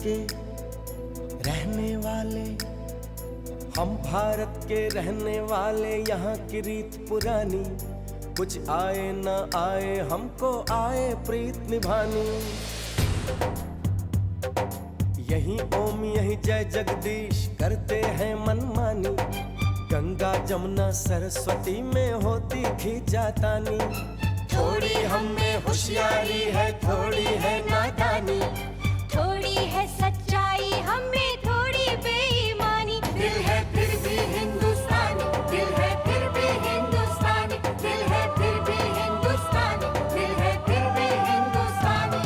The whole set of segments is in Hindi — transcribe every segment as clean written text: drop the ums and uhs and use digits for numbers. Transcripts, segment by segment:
के रहने वाले, हम भारत के रहने वाले, यहाँ की रीत पुरानी, कुछ आए न आए हमको आए प्रीत निभानी। यही ओम यही जय जगदीश करते हैं मनमानी, गंगा जमुना सरस्वती में होती खींचातानी। थोड़ी हम में होशियारी है, थोड़ी है नादानी, थोड़ी है सच्चाई हमें थोड़ी बेईमानी। दिल है फिर भी हिंदुस्तानी, दिल है फिर भी हिंदुस्तानी, दिल है फिर भी हिंदुस्तानी, दिल है फिर भी हिंदुस्तानी।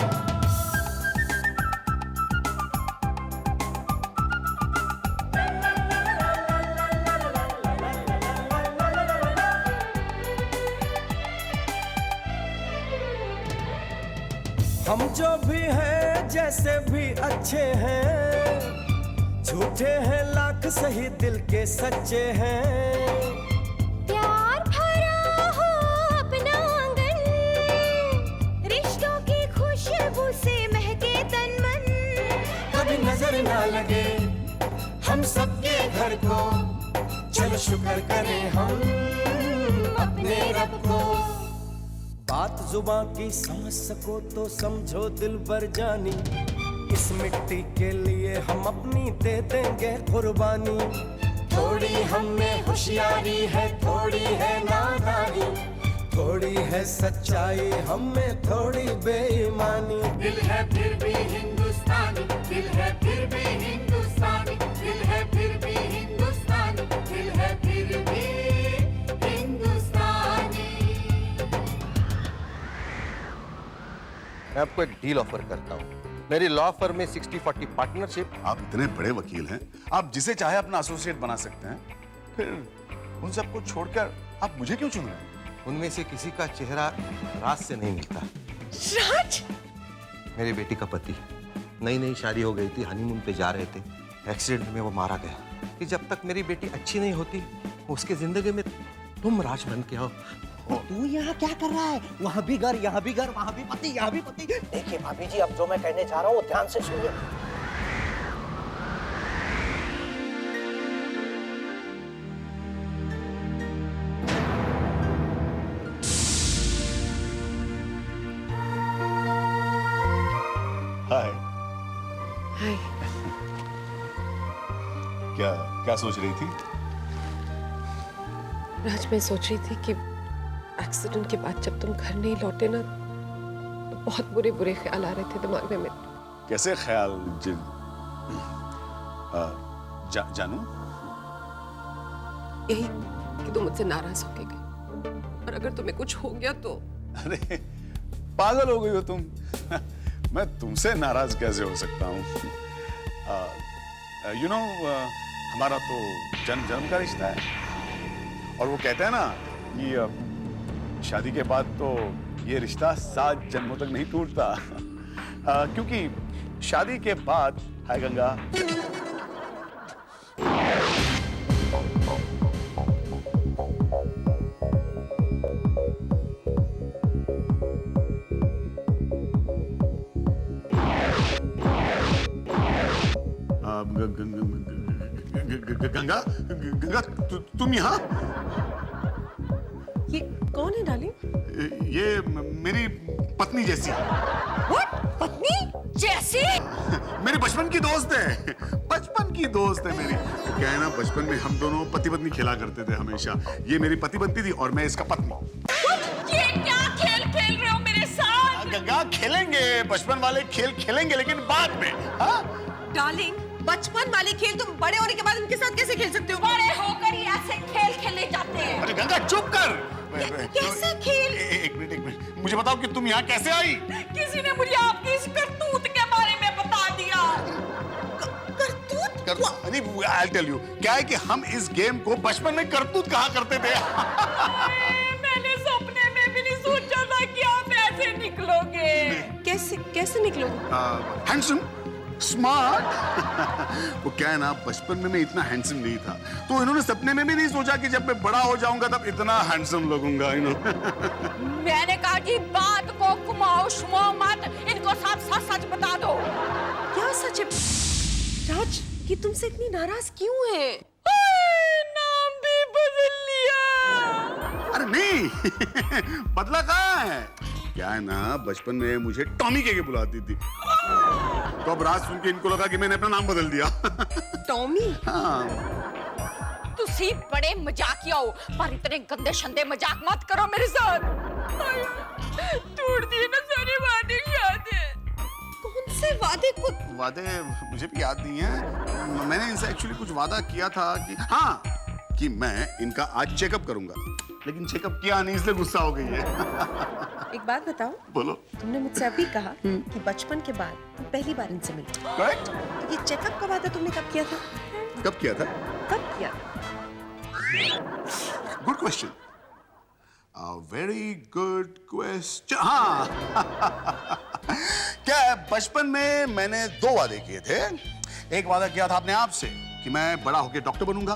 हम जो भी हैं जैसे भी अच्छे हैं, झूठे हैं लाख सही दिल के सच्चे हैं। प्यार भरा हो अपना आंगन, रिश्तों की खुशबू से महके तन मन। कभी नजर ना लगे हम सबके घर को, चलो शुक्र करें हम अपने रब को। बात जुबां की समझ सको तो समझो दिल भर जानी, इस मिट्टी के लिए हम अपनी दे देंगे कुर्बानी। थोड़ी हम में होशियारी है, थोड़ी है नादानी, थोड़ी है सच्चाई हम में थोड़ी बेईमानी। दिल है फिर भी हिंदुस्तानी, दिल है फिर भी हिंदुस्तानी, दिल है फिर भी हिंदुस्तानी, दिल है फिर भी हिंदुस्तानी। मैं आपको एक डील ऑफर करता हूँ। मेरी लॉ फर्म में 60-40 पार्टनरशिप। आप इतने बड़े वकील हैं, आप जिसे चाहे अपना एसोसिएट बना सकते हैं, फिर उन सबको छोड़कर आप मुझे क्यों चुन रहे हैं? उनमें से किसी का चेहरा रात से नहीं मिलता। राज! मेरी बेटी का पति नई नई शादी हो गई थी, हनीमून पे जा रहे थे, एक्सीडेंट में वो मारा गया। कि जब तक मेरी बेटी अच्छी नहीं होती उसके जिंदगी में तुम राज बन के आओ। तू यहाँ क्या कर रहा है? वहाँ भी घर, यहाँ भी घर, वहाँ भी पति, यहाँ भी पति। देखिए भाभी जी, अब जो मैं कहने जा रहा हूँ ध्यान से सुनिए। हाय। हाय। क्या क्या सोच रही थी? राज, मैं सोच रही थी कि एक्सीडेंट के बाद जब तुम घर नहीं लौटे ना, तो बहुत बुरे बुरे ख्याल आ रहे थे दिमाग में मेरे। कैसे ख्याल? जानू? यही कि तुम मुझसे नाराज होके गए, और अगर तुम्हें कुछ हो गया तो। अरे पागल हो गई हो तुम। मैं तुमसे नाराज कैसे हो सकता हूँ? हमारा तो जन्म जन्म का रिश्ता है, और वो कहते हैं ना कि शादी के बाद तो ये रिश्ता 7 जन्मों तक नहीं टूटता। क्योंकि शादी के बाद, हाय गंगा, गंगा गंगा तुम यहाँ? ये कौन है डार्लिंग? ये मेरी पत्नी जैसी। What? पत्नी जैसी? मेरी बचपन की दोस्त है, बचपन की दोस्त है मेरी। क्या है ना, बचपन में हम दोनों पति पत्नी खेला करते थे हमेशा। ये मेरी पति बनती थी और मैं इसका पत्नी। ये क्या खेल खेल रहे हो मेरे साथ? गंगा, खेलेंगे बचपन वाले खेल खेलेंगे, लेकिन बाद में। हाँ? डार्लिंग, बचपन वाले खेल तुम बड़े होने के बाद उनके साथ कैसे खेल सकते हो? बड़े होकर ही ऐसे खेल खेले जाते हैं। अरे गंगा चुप कर। कैसे खेल? एक मिनट, मुझे बताओ कि तुम यहाँ कैसे आई? किसी ने मुझे आपकी इस करतूत के बारे में बता दिया। करतूत? नहीं, I'll tell you, क्या है कि हम इस गेम को बचपन में करतूत कहा करते थे। मैंने सपने में भी नहीं सोचा था कि आप ऐसे निकलोगे। कैसे निकलोगे? Handsome, smart. वो क्या है ना, बचपन में मैं इतना हैंडसम नहीं था, तो इन्होंने सपने में भी नहीं सोचा कि जब मैं बड़ा हो जाऊंगा तब इतना हैंडसम लगूंगा। मैंने कहा कि बात को घुमाओ शुमाओ मत, इनको सब सच सच बता दो। क्या सच है। राज, ये तुमसे इतनी नाराज क्यों है? नाम भी बदल लिया। अरे नहीं बदला कहाँ है? क्या है ना, बचपन में मुझे टॉमी कह के बुलाती थी, तो अब रात सुन के इनको लगा कि मैंने अपना नाम बदल दिया। टॉमी? हाँ। तुसी बड़े मजाकिया हो, पर इतने गंदे शंदे मजाक मत करो मेरे साथ। टूट दिए ना सारे वादे याद है। कौन से वादे को? वादे मुझे भी याद नहीं है। मैंने इनसे एक्चुअली कुछ वादा किया था कि हाँ, कि मैं इनका आज चेकअप करूंगा, लेकिन चेकअप किया नहीं, इसलिए गुस्सा हो गई है। एक बात बताओ, बोलो। तुमने मुझसे अभी कहा कि बचपन के बाद तुम पहली बार इनसे मिले। करेक्ट। तो ये चेकअप का वादा तुमने कब किया था? कब किया था? कब किया? Good question, very good question. हाँ क्या है, बचपन में मैंने 2 वादे किए थे। एक वादा किया था अपने आप से कि मैं बड़ा होकर डॉक्टर बनूंगा,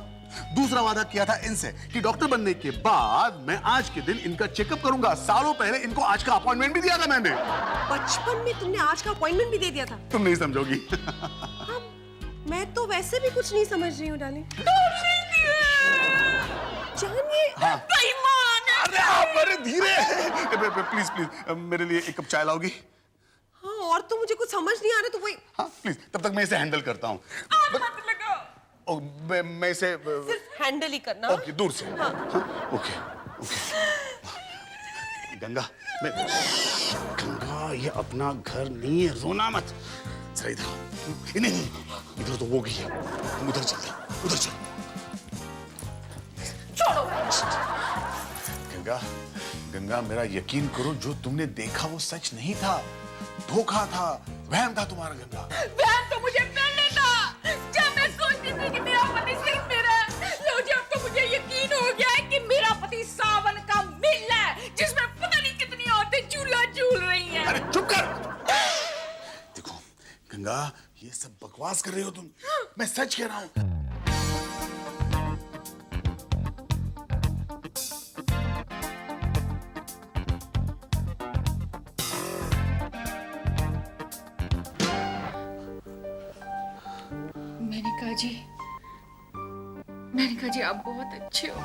दूसरा वादा किया था इनसे कि डॉक्टर बनने के बाद मैं आज के दिन इनका चेकअप करूंगा। सालों पहले इनको आज का अपॉइंटमेंट भी दिया था मैंने। बचपन में तुमने आज का अपॉइंटमेंट भी दे दिया था? तुम नहीं समझोगी। मैं तो वैसे भी कुछ नहीं समझ रही हूँ डार्लिंग। जानिए। हाँ। अरे आप बड़े धीरे। प्लीज प्लीज मेरे लिए एक कप चाय लाओगी? हाँ, और तो मुझे कुछ समझ नहीं आ रहा, तो वही। हाँ प्लीज, तब तक मैं इसे हैंडल करता हूँ। मैं इसे सिर्फ हैंडल ही करना। ओके, दूर से। हाँ। Okay okay. गंगा, गंगा ये अपना घर नहीं है, रोना मत। जरा इधर। नहीं, इधर तो वो गई है, तुम उधर चल, उधर चल। छोड़ो। गंगा, गंगा मेरा यकीन करो, जो तुमने देखा वो सच नहीं था, धोखा था, वहम था तुम्हारा। गंगा, वहम तो मुझे पहले था, जब मैं सोचती थी कि मेरा पति सिर्फ मेरा है। लो, जब तो मुझे यकीन हो गया है कि मेरा पति सावन का मेला है, जिसमें पता नहीं कितनी औरतें झूला झूल रही हैं। अरे चुप कर। देखो गंगा, ये सब बकवास कर रही हो तुम, मैं सच कह रहा हूँ। मेनका जी आप बहुत अच्छे हो।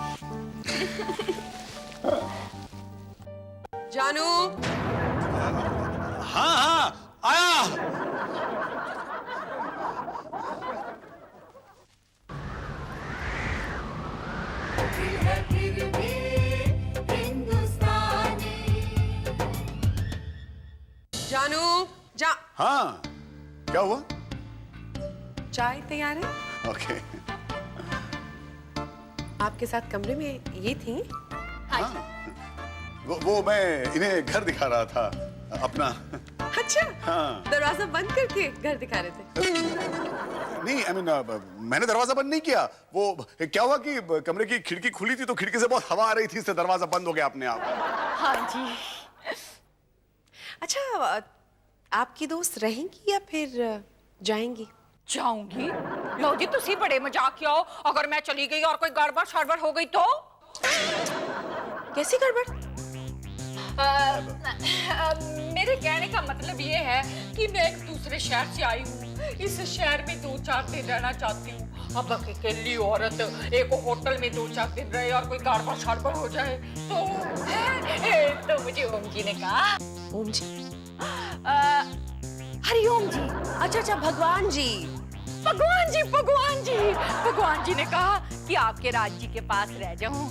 जानू। हाँ हाँ आया। जानू जा। हाँ क्या हुआ? चाय तैयार है? ओके। आपके साथ कमरे में ये थी? हाँ, वो मैं इन्हें घर दिखा रहा था अपना। अच्छा। हाँ। दरवाजा बंद करके घर दिखा रहे थे? नहीं, I mean, मैंने दरवाजा बंद नहीं किया। वो क्या हुआ कि कमरे की खिड़की खुली थी, तो खिड़की से बहुत हवा आ रही थी, इससे दरवाजा बंद हो गया अपने आप। हाँ जी। अच्छा, आपकी दोस्त रहेंगी या फिर जाएंगी? जाऊंगी। लो जी, तुसी बड़े मजाकिया हो। अगर मैं चली गई और कोई गड़बड़ शड़बड़ हो गई तो? कैसी गड़बड़? मेरे कहने का मतलब ये है कि मैं एक दूसरे शहर से आई हूँ। इस शहर में 2-4 दिन रहना चाहती हूँ। अब अकेली औरत एक होटल में 2-4 दिन रहे और कोई गड़बड़ शड़बड़ हो जाए तो मुझे ओम जी ने कहा। ओम जी? हरिओम जी। अच्छा, भगवान जी। भगवान जी, भगवान जी। भगवान जी ने कहा कि आपके राज जी के पास रह जाऊं।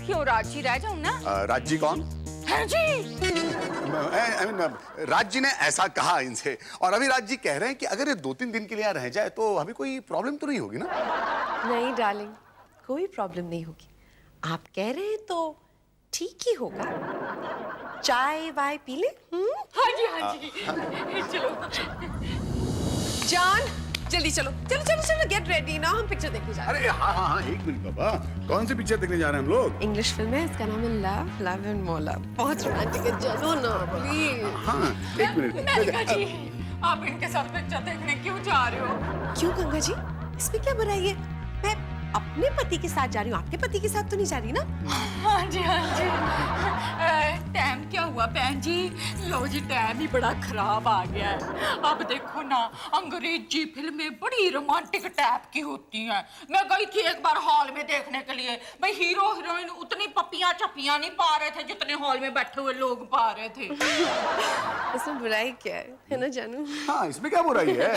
क्यों राज जी रह जाऊं ना? राज जी कौन है जी? I mean, राज जी ने ऐसा कहा इनसे, और अभी राज जी कह रहे हैं कि अगर ये 2-3 दिन के लिए यहाँ रह जाए तो अभी कोई प्रॉब्लम तो नहीं होगी ना? नहीं डार्लिंग, कोई प्रॉब्लम नहीं होगी। आप कह रहे हैं तो ठीक ही होगा। चाय वाय पी ले? हाँ जी, हाँ जी। चलो जान, जल्दी चलो, चलो चलो चलो, गेट रेडी ना, हम पिक्चर देखने जा रहे हैं। अरे हाँ हाँ हाँ, एक मिनट बाबा, कौन सी पिक्चर देखने जा रहे हैं हम लोग? इंग्लिश फिल्म है, इसका नाम है love love and more love. बहुत रोमांटिक है, चलो ना प्लीज। हाँ एक मिनट। मेनका जी, आप इनके साथ पिक्चर देखने क्यों जा रहे हो? क्यों गंगा जी, इसमें क्या बुराई है? अपने पति के साथ जा रही हूँ, आपके पति के साथ तो नहीं जा रही ना? हाँ जी हाँ जी। टाइम क्या हुआ बहन जी? लो जी, टाइम ही बड़ा खराब आ गया है। अब देखो ना, अंग्रेजी फिल्में बड़ी रोमांटिक टाइप की होती हैं। मैं गई थी एक बार हॉल में देखने के लिए, भाई हीरो हीरोइन उतनी पपियां चपियां नहीं पा रहे थे जितने हॉल में बैठे हुए लोग पा रहे थे। इसमें बुराई क्या है ना जानू? हाँ, इसमें क्या बुराई है?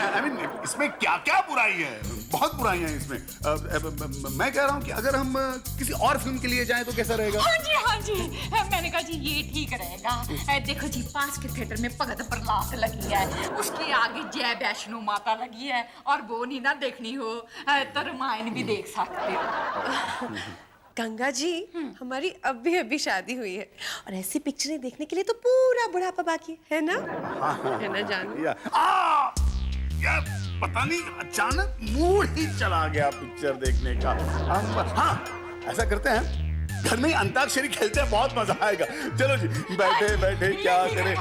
I mean, इसमें क्या क्या बुराई है? बहुत बुराई है इसमें। मैं कह रहा हूँ कि अगर हम किसी और फिल्म के लिए जाएं तो कैसा रहेगा? हाँ जी हाँ जी, मैंने कहा जी ये ठीक रहेगा। देखो जी, पास के थिएटर में भगत प्रहलाद लगी है, उसके आगे जय वैष्णो माता लगी है, और वो नहीं ना देखनी हो तो रामायण भी देख सकते हो। गंगा जी, हमारी अभी अभी शादी हुई है और ऐसी पिक्चरें देखने के लिए तो पूरा बुढ़ापा बाकी है ना? है ना जानू? यार पता नहीं अचानक मूड ही चला गया पिक्चर देखने का। हाँ, ऐसा करते हैं, घर में ही अंताक्षरी खेलते हैं, बहुत मजा आएगा। चलो जी, बैठे बैठे क्या करें?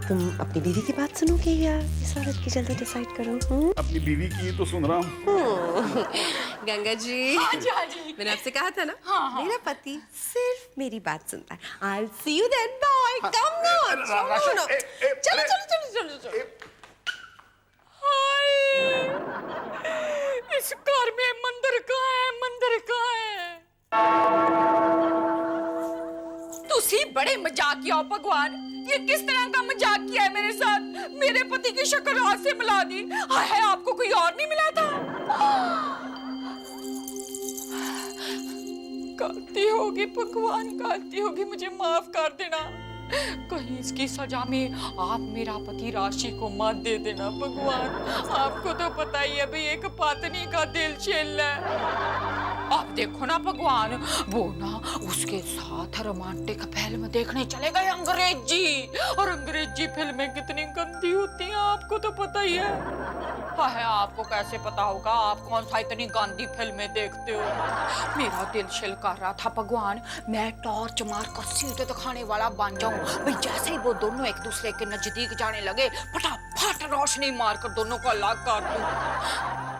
तुम अपनी बीवी की बात सुनोगे या इस औरत की जल्दी डिसाइड करो? अपनी बीवी की तो सुन रहा हूँ। गंगा जी, हाँ जी हाँ जी, मैंने आपसे कहा था ना, हाँ। मेरा पति सिर्फ मेरी बात सुनता है। I'll see you then, boy. Come on. चलो चलो चलो चलो चलो। हाय, इस घर में मंदिर कहाँ है? मंदिर कहाँ है? तुसी बड़े मजाकिया हो भगवान, ये किस तरह का मजाक किया है मेरे साथ? मेरे पति की शक्ल हाथ से मिला दी। हाय, आपको कोई और नहीं मिला था? गलती होगी भगवान, गलती होगी, मुझे माफ कर देना। कहीं इसकी सजा में आप मेरा पति राशि को मत दे देना भगवान। आपको तो पता ही है भाई, एक पत्नी का दिल छीन है। आप देखो ना भगवान, वो ना उसके साथ रोमांटिक फिल्म देखने चले गए अंग्रेजी, और अंग्रेजी फिल्में कितनी गंदी होती हैं आपको तो पता ही है। हाय, आपको कैसे पता होगा? आप कौन सा इतनी गंदी फिल्में देखते हो? मेरा दिल छिल कर रहा था भगवान, मैं टॉर्च मार कर सीधे दिखाने वाला बन जाऊं भाई। जैसे ही वो दोनों एक दूसरे के नजदीक जाने लगे, फटाफट रोशनी मारकर दोनों को अलग कर दूं।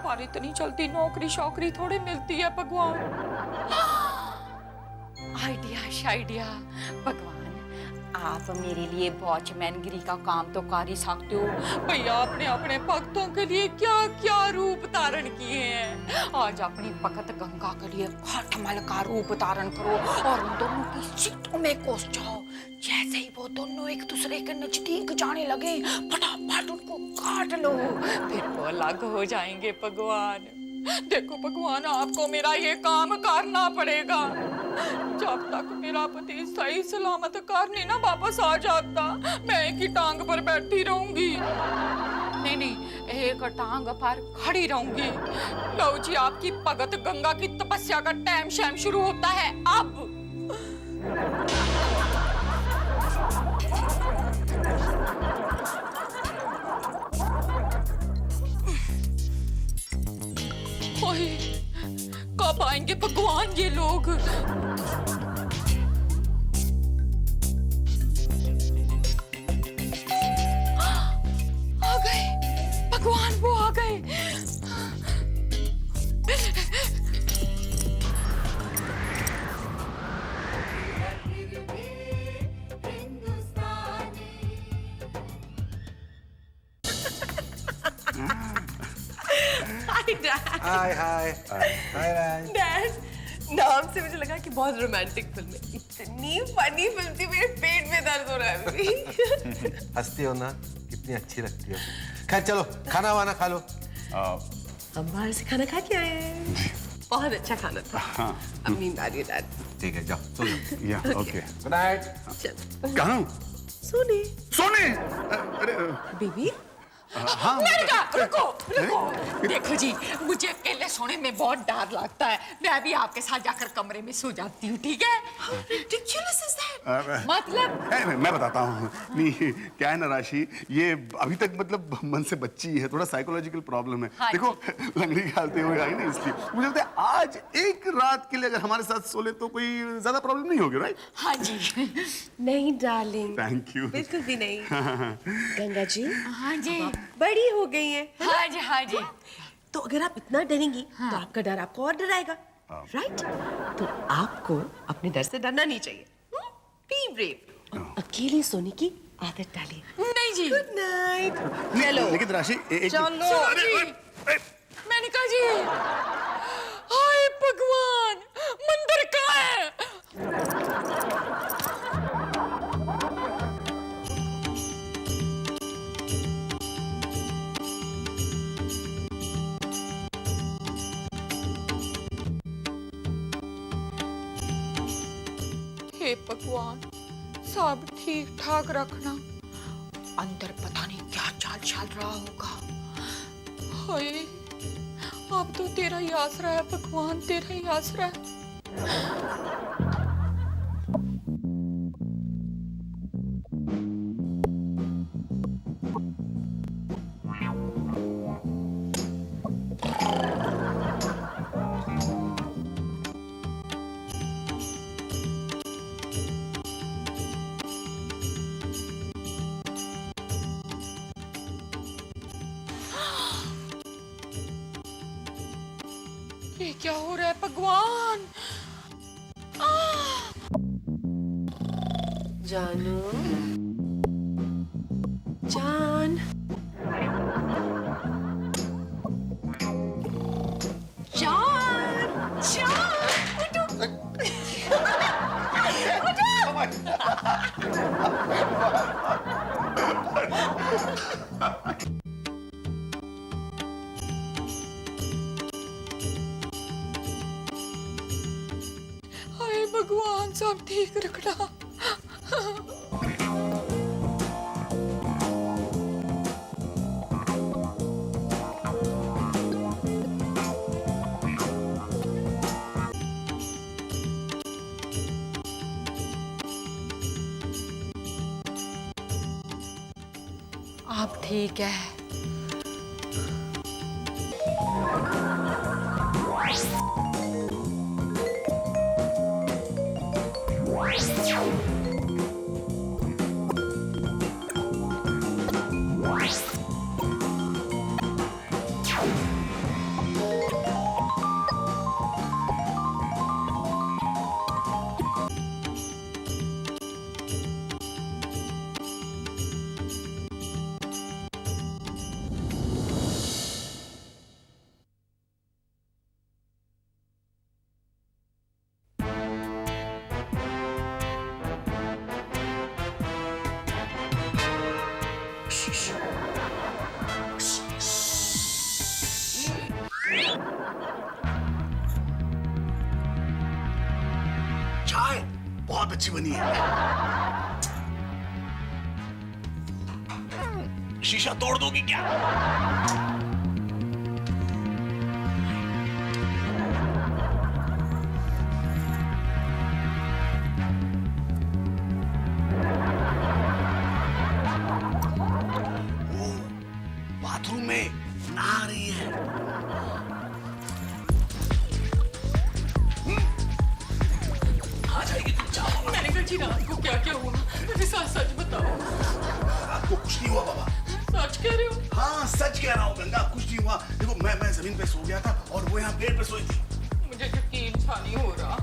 पर इतनी जल्दी नौकरी शौकरी थोड़ी मिलती है भगवान। आइडिया भगवान, आप मेरे लिए वॉचमैनगिरी का काम तो कर ही सकते हो। भैया, आपने अपने भक्तों के लिए क्या क्या रूप धारण किए हैं। आज अपनी भगत गंगा के लिए खटमल का रूप धारण करो और उन दोनों की सीटों में घुस जाओ। जैसे ही वो दोनों एक दूसरे के नजदीक जाने लगे, फटाफट उनको काट लो, फिर वो अलग हो जाएंगे भगवान। देखो भगवान, आपको मेरा ये काम करना पड़ेगा। जब तक मेरा पति सही सलामत घर नहीं ना वापस आ जाता, मैं एक ही टांग पर बैठी रहूंगी। नहीं, एक टांग पर खड़ी रहूंगी। लो जी, आपकी भगत गंगा की तपस्या का टाइम शैम शुरू होता है अब। कब आएंगे भगवान ये लोग? आ गए भगवान, वो आ गए। हाय हाय हाय डैड, नाम से मुझे लगा कि बहुत रोमांटिक फिल्म है। इतनी फनी फिल्म थी, मेरे पेट में दर्द हो रहा है अभी। हंसती हो ना, कितनी अच्छी लगती हो। खैर चलो, खाना वाना खा लो। हम बाहर से खाना खा के आए हैं, बहुत अच्छा खाना था। अब नींद आ रही है डैड। ठीक है, जाओ सो जाओ। या ओके, गुड नाइट। चल कहाँ? सोने। सोने? अरे बेबी, हाँ, रुको। देखो जी, मुझे अकेले सोने में बहुत डर लगता है। मैं भी आपके साथ जाकर कमरे में सो जाती हूँ, ठीक है? How ridiculous is that? मतलब मैं बताता हूँ। नहीं, क्या है ना राशि, ये अभी तक मतलब मन से बच्ची है, थोड़ा साइकोलॉजिकल प्रॉब्लम है। हाँ देखो लंगड़ी खेलते हुए आई ना, इसलिए मुझे लगता है आज एक रात के लिए अगर हमारे साथ सो ले तो कोई ज्यादा प्रॉब्लम नहीं होगी, राइट? हाँ जी। नहीं डार्लिंग, थैंक यू। बिल्कुल भी नहीं। गंगा जी, हाँ जी। बड़ी हो गई है, हाँ जी, हाँ जी। तो अगर आप इतना डरेंगी तो आपका डर आपको और डराएगा, राइट? तो आपको अपने डर से डरना नहीं चाहिए। बी ब्रेव और अकेले सोने की आदत डालिए। नहीं जी। Good night. चलो लेकिन राशि चलो जी। मैंने कहा जी, हाय भगवान, मंदिर कहाँ है? हे भगवान, सब ठीक ठाक रखना। अंदर पता नहीं क्या चाल चल रहा होगा। हाय, अब तो तेरा ही आसरा है भगवान, तेरा ही आसरा है। ये क्या हो रहा है भगवान? जानू, जान, जान, जान, उठो। हाय भगवान, सब ठीक रखना। आप ठीक है? चाय बहुत अच्छी बनी है। शीशा तोड़ दोगी क्या? वो बाथरूम में नहा रही है। आ जाएगी तुम, जाओ। मैंने कहा जी, रात को क्या क्या हुआ मुझे सच सच बताओ। रात को कुछ नहीं हुआ बाबा। सच कह रहे हो? हाँ सच कह रहा हूँ गंगा, कुछ नहीं हुआ। देखो मैं जमीन पे सो गया था और वो यहाँ पेड़ पे सोई थी। मुझे यकीन सा नहीं हो रहा।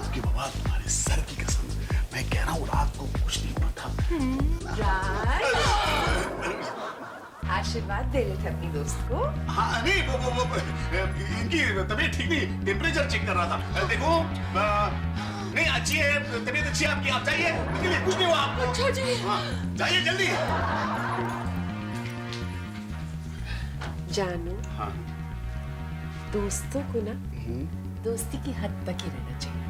ओके बाबा, तुम्हारे सर की कसम, मैं कह रहा हूँ रात को कुछ नहीं हुआ था। आशीर्वाद दे रहे थे अपनी दोस्त को। हाँ नहीं, वो इनकी तबीयत ठीक नहीं, टेम्परेचर चेक कर रहा था। देखो नहीं, अच्छी है तबीयत, अच्छी है आपकी, आप जाइए, कुछ नहीं हुआ आपको। अच्छा जी। हाँ जाइए जल्दी। जानू, हाँ दोस्तों को ना दोस्ती की हद तक ही रहना चाहिए।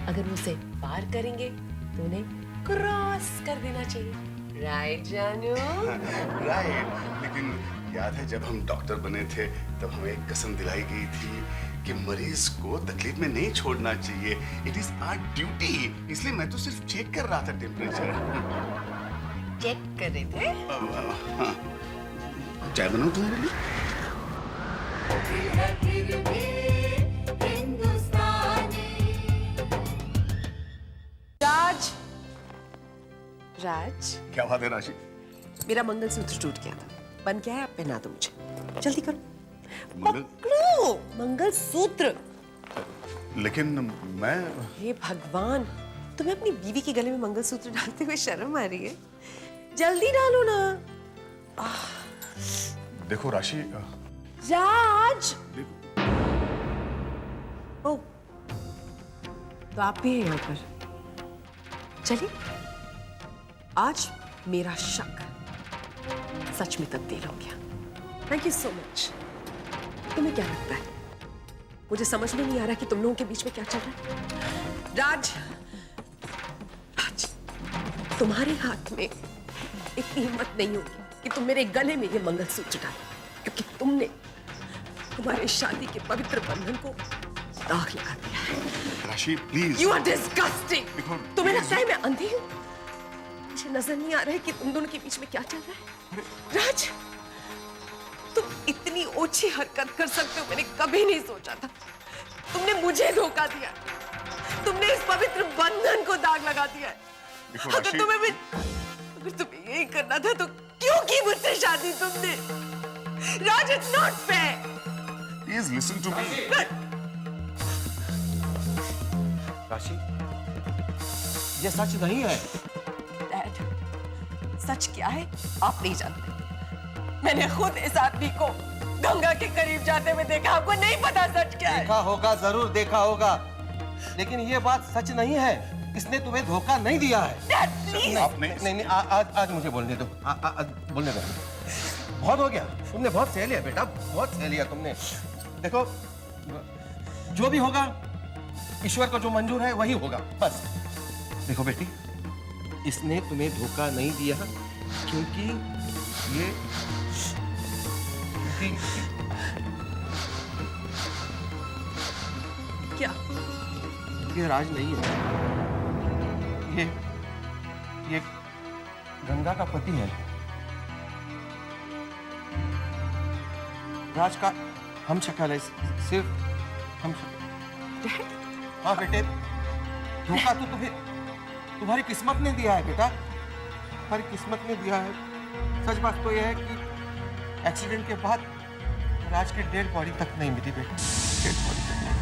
अगर उसे पार करेंगे तो उन्हें क्रॉस कर देना चाहिए, राइट जानू? राइट, लेकिन याद है जब हम डॉक्टर बने थे तब हमें एक कसम दिलाई गई थी कि मरीज को तकलीफ में नहीं छोड़ना चाहिए। It is our duty. इसलिए मैं तो सिर्फ चेक कर रहा था टेम्परेचर। चेक कर रहे थे? हाँ। चाय बनाऊं तुम्हारे लिए? राज, राज, क्या बात है राशि? मेरा मंगलसूत्र टूट गया था, बन गया है, आप पहना दो मुझे, जल्दी करो। मंगल- पकड़ो मंगलसूत्र। लेकिन मैं हे भगवान, तुम्हें अपनी बीवी के गले में मंगलसूत्र डालते हुए शर्म आ रही है? जल्दी डालो ना। देखो राशि, राज, देखो ओ, तो आप भी हैं यहाँ पर। चलिए, आज मेरा शक सच में तब्दील हो गया। Thank you so much. तुम्हें क्या लगता है? मुझे समझ में नहीं आ रहा कि तुम लोगों के बीच में क्या चल रहा है। राज, राज, तुम्हारे हाथ में इतनी हिम्मत नहीं होगी कि तुम मेरे गले में ये मंगलसूत्र डालो, क्योंकि तुमने हमारे शादी के पवित्र बंधन को दाग लगा दिया है। राशि प्लीज। You are disgusting. देखो, तुम्हें please। लगता है मैं अंधी हूँ? मुझे नजर नहीं आ रहा है कि तुम दोनों के बीच में क्या चल रहा है। राज, तुम इतनी ओछी हरकत कर सकते हो मैंने कभी नहीं सोचा था। तुमने मुझे धोखा दिया, तुमने इस पवित्र बंधन को दाग लगा दिया है। देखो अगर राशि, तुम्हें यही करना था तो क्यों की मुझसे शादी तुमने? Raj, it's not fair. Please listen to me. Rashi, ये सच नहीं है। डैड, सच क्या है आप नहीं जानते। मैंने खुद इस आदमी को गंगा के करीब जाते हुए देखा। आपको नहीं पता सच क्या है? देखा होगा, जरूर देखा होगा, लेकिन ये बात सच नहीं है। इसने तुम्हें धोखा नहीं दिया है। Dad, please. आपने नहीं नहीं, आज मुझे बोलने दो। आज बोलने दो। बहुत हो गया, तुमने बहुत सह लिया बेटा, बहुत सह लिया तुमने। देखो, जो भी होगा ईश्वर को जो मंजूर है वही होगा, बस। देखो बेटी, इसने तुम्हें धोखा नहीं दिया क्योंकि ये क्या? ये राज नहीं है। ये गंगा का पति है। राज का हम शक्ल है, सिर्फ हम शक्ल। हाँ बेटे, धोखा तो तुम्हारी किस्मत ने दिया है बेटा, तुम्हारी किस्मत ने दिया है। सच बात तो यह है कि एक्सीडेंट के बाद राज की डेड बॉडी तक नहीं मिली बेटा, डेड बॉडी तक नहीं।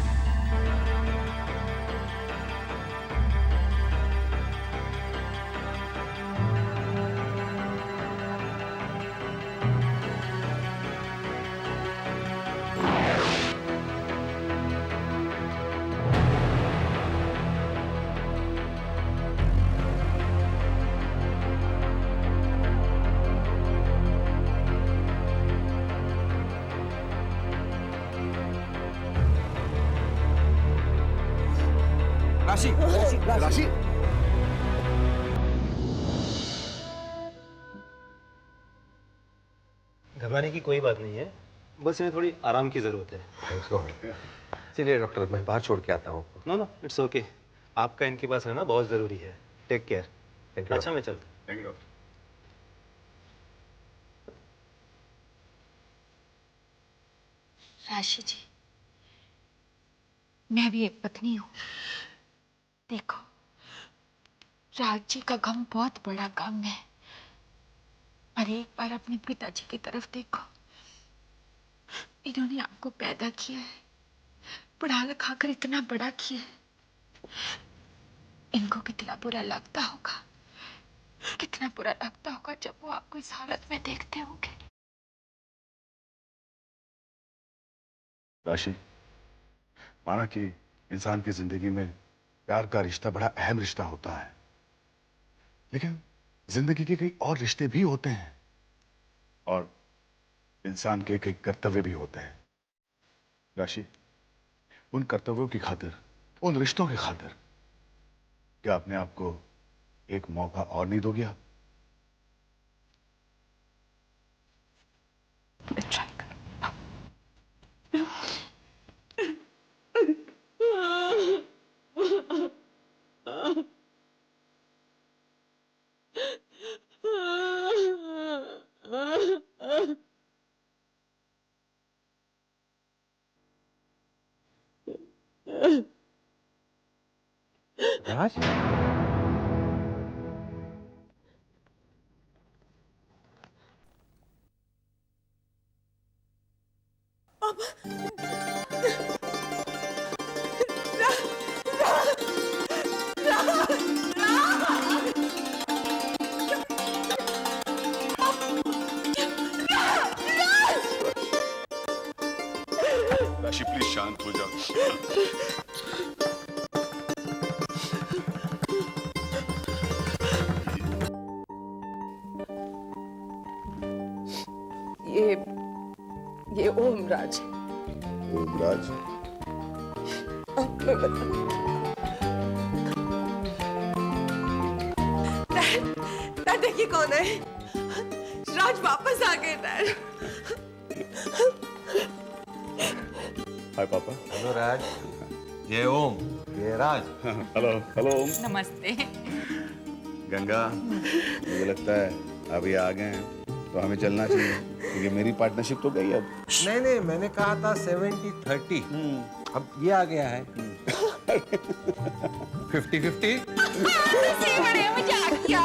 राशि, राशि, घबराने की कोई बात नहीं है, बस इन्हें थोड़ी आराम की जरूरत है। चलिए डॉक्टर, मैं बाहर छोड़ के आता हूँ। No no, it's okay. आपका इनके पास रहना बहुत जरूरी है। Take care. Thank you. अच्छा, मैं चलता। Thank you doctor. Rashi ji, मैं भी एक पत्नी हूँ। देखो, राज जी का गम बहुत बड़ा गम है, और एक बार अपने पिताजी की तरफ देखो। इन्होंने आपको पैदा किया है, पढ़ा लिखा कर इतना बड़ा किया है। इनको कितना बुरा लगता होगा, कितना बुरा लगता होगा जब वो आपको इस हालत में देखते होंगे। राशि, माना कि इंसान की जिंदगी में प्यार का रिश्ता बड़ा अहम रिश्ता होता है, लेकिन जिंदगी के कई और रिश्ते भी होते हैं, और इंसान के कई कर्तव्य भी होते हैं। राशि, उन कर्तव्यों की खातिर, उन रिश्तों की खातिर क्या अपने आप को एक मौका और नहीं दोगे आप? ट्राई करो। राज राशि प्लीज शांत हो जाओ। ये ओमराज ओमराज, मैं बता डैड देखिए कौन है। राज वापस आ गए डैड। हाय पापा। हेलो राज, ये ओम, ये राज। Hello hello. नमस्ते। गंगा, मुझे लगता है अभी आ गए हैं तो हमें चलना चाहिए, क्योंकि मेरी पार्टनरशिप तो गई अब। नहीं नहीं, मैंने कहा था 70-30, अब ये आ गया है 50-50। बड़े मजाक किया।